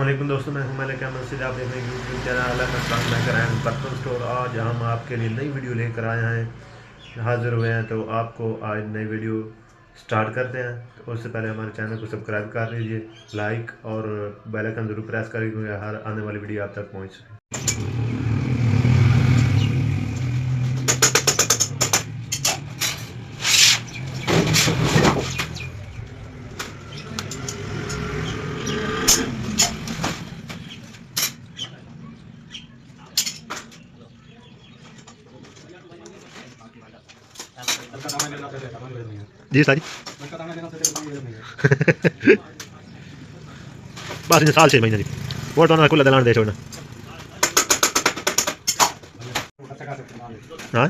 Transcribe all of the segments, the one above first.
अस्सलामुअलैकुम दोस्तों, मैं मकमल से आप देख रहे हैं यूट्यूब चैनल मैं कराएँ बर्तन स्टोर। आज हम आपके लिए नई वीडियो लेकर आए हैं, हाज़िर हुए हैं। तो आपको आज नई वीडियो स्टार्ट करते हैं। तो उससे पहले हमारे चैनल को सब्सक्राइब कर लीजिए, लाइक और बेल आइकन ज़रूर प्रेस करिए क्योंकि हर आने वाली वीडियो आप तक पहुँच सके। जी साजी बस इन साल 6 महीने जी वो तो ना कुल दलान दे छोड़ना। हाँ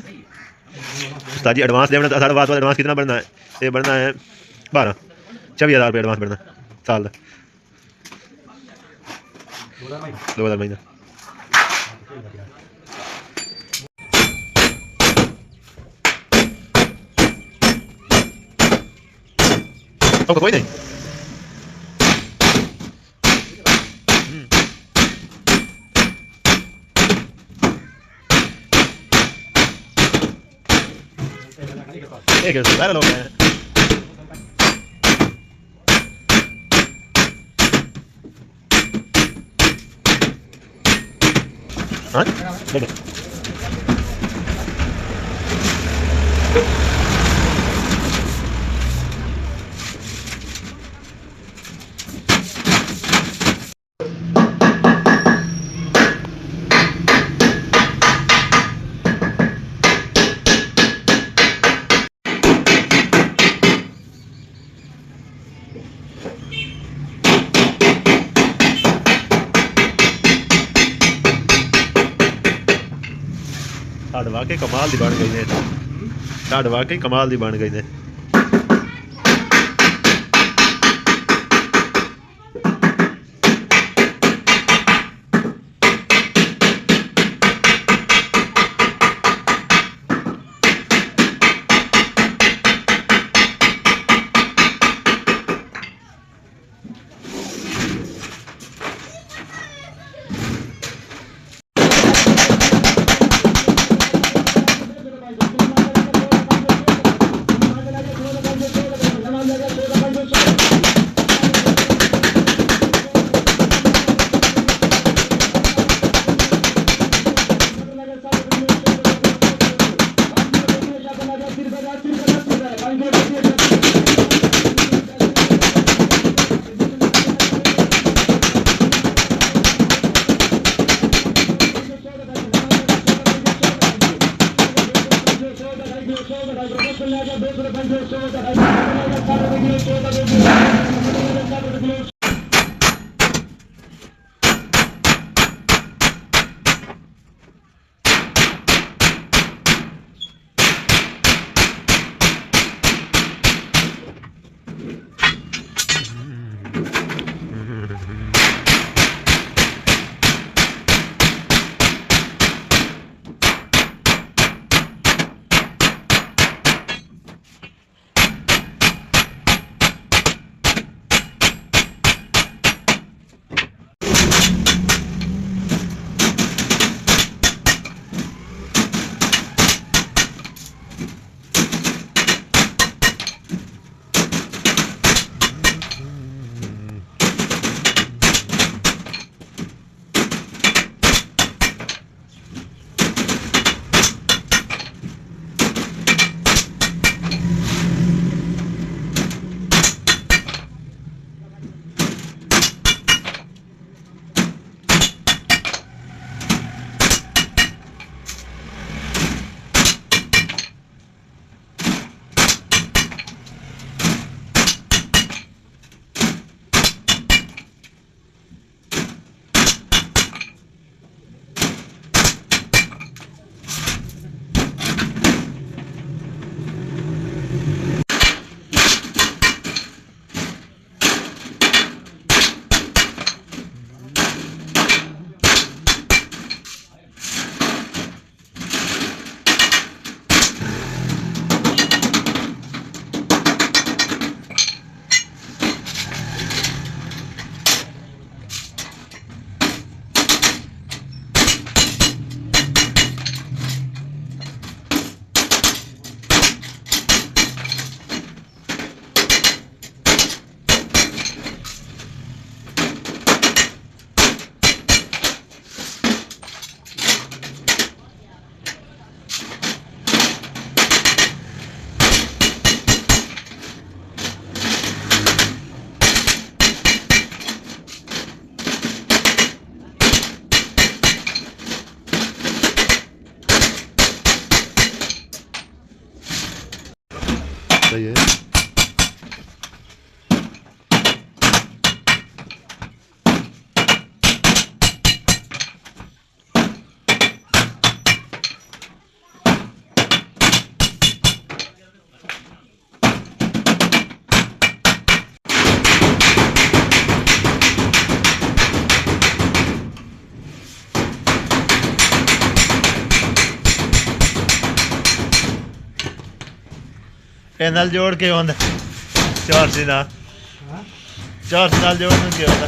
उस्ताद जी एडवांस देना तो साढ़े 5 एडवांस कितना बढ़ना है? ये बढ़ना है 12-24 हज़ार रुपये एडवांस बढ़ना साल का 2000 महीना। तो कोई नहीं एक सारे लोग हैं। हाँ वाकई कमाल दी बन गई ने, वाकई कमाल दी बन गई ने। सही है। नल जोड़ के होंदा चार सी नाल जोड़ के होंदा।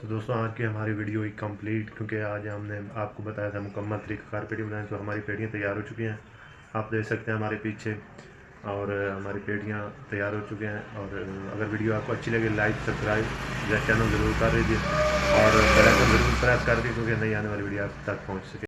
तो दोस्तों आज की हमारी वीडियो ही कंप्लीट, क्योंकि आज हमने आपको बताया था मुकम्मल तरीका कार पेटी बनाने। तो हमारी पेटियाँ तैयार हो चुकी हैं, आप देख सकते हैं हमारे पीछे, और हमारी पेटियाँ तैयार हो चुके हैं। और अगर वीडियो आपको अच्छी लगे लाइक सब्सक्राइब या चैनल ज़रूर कर दीजिए और बेल आइकन ज़रूर प्रेस कर दीजिए, क्योंकि नई आने वाली वीडियो आप तक पहुँच सके।